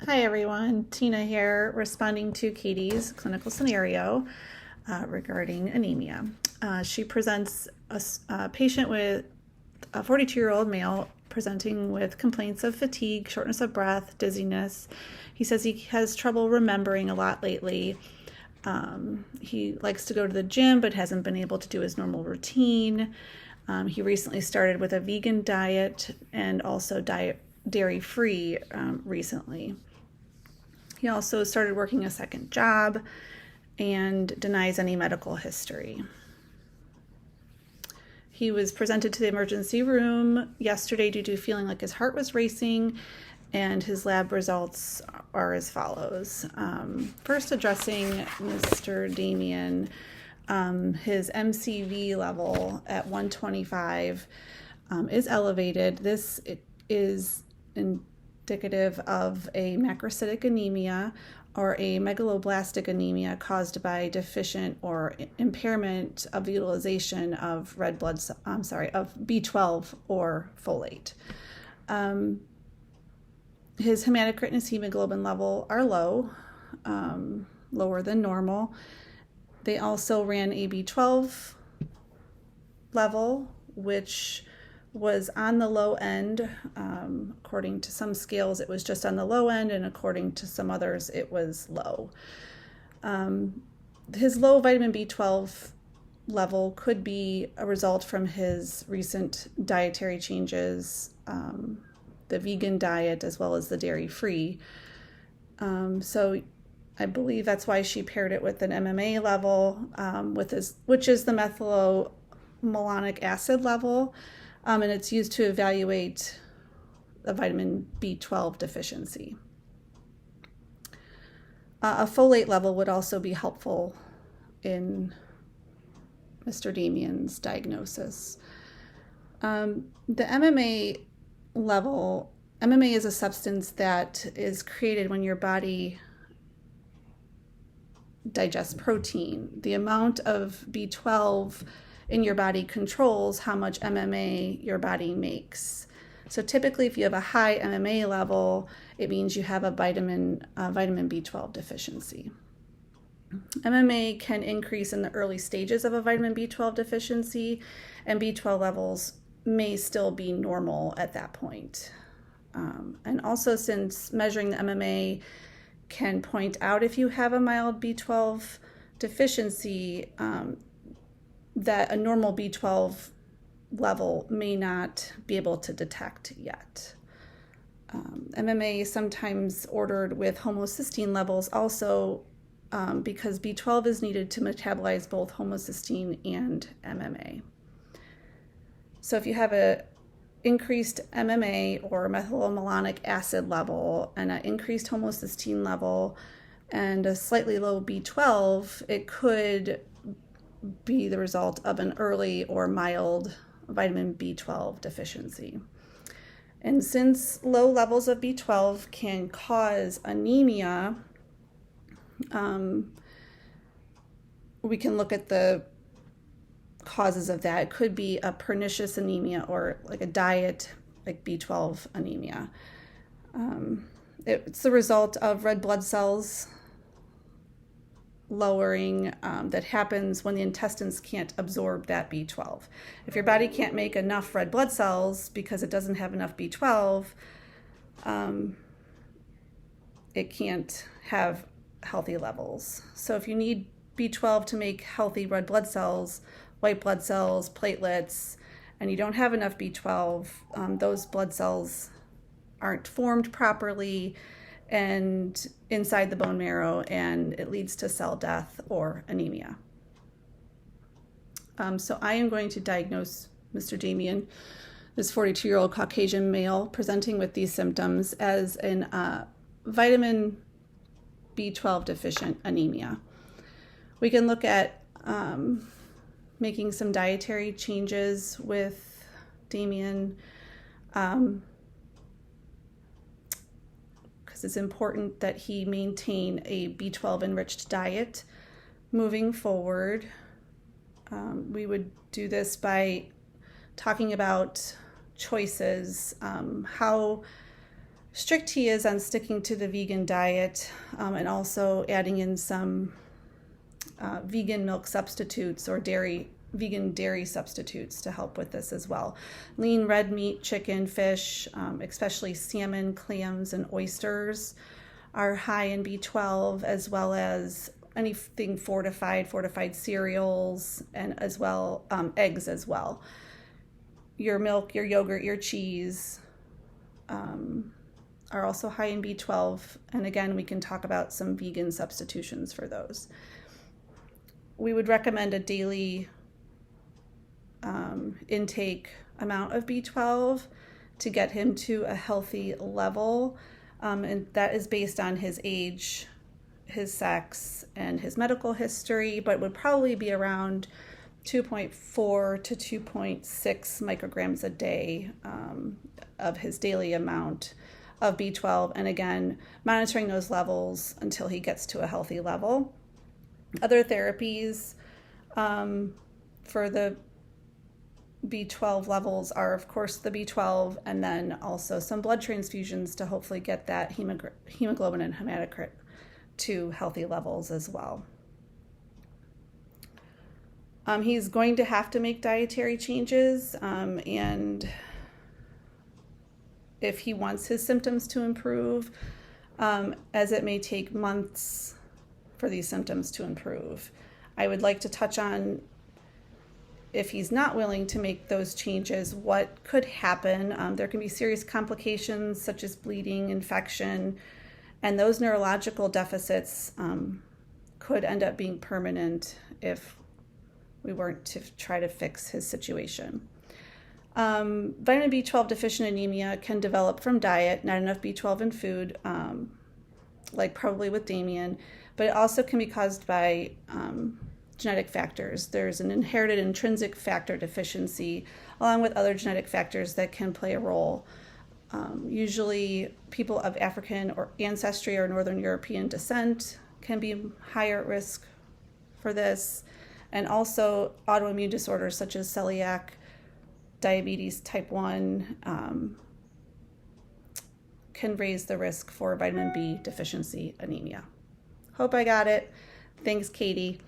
Hi everyone, Tina here, responding to Katie's clinical scenario regarding anemia. She presents a patient with a 42-year-old male presenting with complaints of fatigue, shortness of breath, dizziness. He says he has trouble remembering a lot lately. He likes to go to the gym but hasn't been able to do his normal routine. He recently started with a vegan diet and also dairy-free recently. He also started working a second job and denies any medical history. He was presented to the emergency room yesterday due to feeling like his heart was racing, and his lab results are as follows. First, addressing Mr. Damien, his MCV level at 125 is elevated. This is indicative of a macrocytic anemia or a megaloblastic anemia caused by deficient or impairment of the utilization of of B12 or folate. His hematocrit and his hemoglobin level are low, lower than normal. They also ran a B12 level, which was on the low end. According to some scales, it was just on the low end, and according to some others, it was low. His low vitamin B12 level could be a result from his recent dietary changes, the vegan diet as well as the dairy-free. So I believe that's why she paired it with an MMA level, which is the methylmalonic acid level. And it's used to evaluate a vitamin B12 deficiency. A folate level would also be helpful in Mr. Damien's diagnosis. The MMA level, MMA is a substance that is created when your body digests protein. The amount of B12 in your body controls how much MMA your body makes. So typically, if you have a high MMA level, it means you have a vitamin B12 deficiency. MMA can increase in the early stages of a vitamin B12 deficiency, and B12 levels may still be normal at that point. And also, since measuring the MMA can point out if you have a mild B12 deficiency, that a normal B12 level may not be able to detect yet. MMA is sometimes ordered with homocysteine levels also because B12 is needed to metabolize both homocysteine and MMA. So if you have an increased MMA or methylmalonic acid level and an increased homocysteine level and a slightly low B12, it could be the result of an early or mild vitamin B12 deficiency. And since low levels of B12 can cause anemia, we can look at the causes of that. It could be a pernicious anemia or like a diet like B12 anemia. It's the result of red blood cells lowering that happens when the intestines can't absorb that B12. If your body can't make enough red blood cells because it doesn't have enough B12, it can't have healthy levels. So if you need B12 to make healthy red blood cells, white blood cells, platelets, and you don't have enough B12, those blood cells aren't formed properly and inside the bone marrow, and it leads to cell death or anemia. So I am going to diagnose Mr. Damien, this 42-year-old Caucasian male presenting with these symptoms, as an vitamin B12 deficient anemia. We can look at making some dietary changes with Damien, it's important that he maintain a B12 enriched diet moving forward. We would do this by talking about choices, how strict he is on sticking to the vegan diet, and also adding in some vegan milk substitutes or vegan dairy substitutes to help with this as well. Lean red meat, chicken, fish, especially salmon, clams, and oysters are high in B12, as well as anything fortified cereals, and as well eggs as well. Your milk, your yogurt, your cheese are also high in B12, and again, we can talk about some vegan substitutions for those. We would recommend a daily intake amount of B12 to get him to a healthy level, and that is based on his age, his sex, and his medical history, but would probably be around 2.4 to 2.6 micrograms a day of his daily amount of B12, and again, monitoring those levels until he gets to a healthy level. Other therapies for the B12 levels are, of course, the B12, and then also some blood transfusions to hopefully get that hemoglobin and hematocrit to healthy levels as well. He's going to have to make dietary changes, and if he wants his symptoms to improve, as it may take months for these symptoms to improve. I would like to touch on, if he's not willing to make those changes, what could happen. There can be serious complications such as bleeding, infection, and those neurological deficits could end up being permanent if we weren't to try to fix his situation. Vitamin B12 deficient anemia can develop from diet, not enough B12 in food, like probably with Damien, but it also can be caused by genetic factors. There's an inherited intrinsic factor deficiency, along with other genetic factors that can play a role. Usually people of African or ancestry or Northern European descent can be higher at risk for this, and also autoimmune disorders such as celiac, diabetes type 1 can raise the risk for vitamin B deficiency anemia. Hope I got it. Thanks, Katie.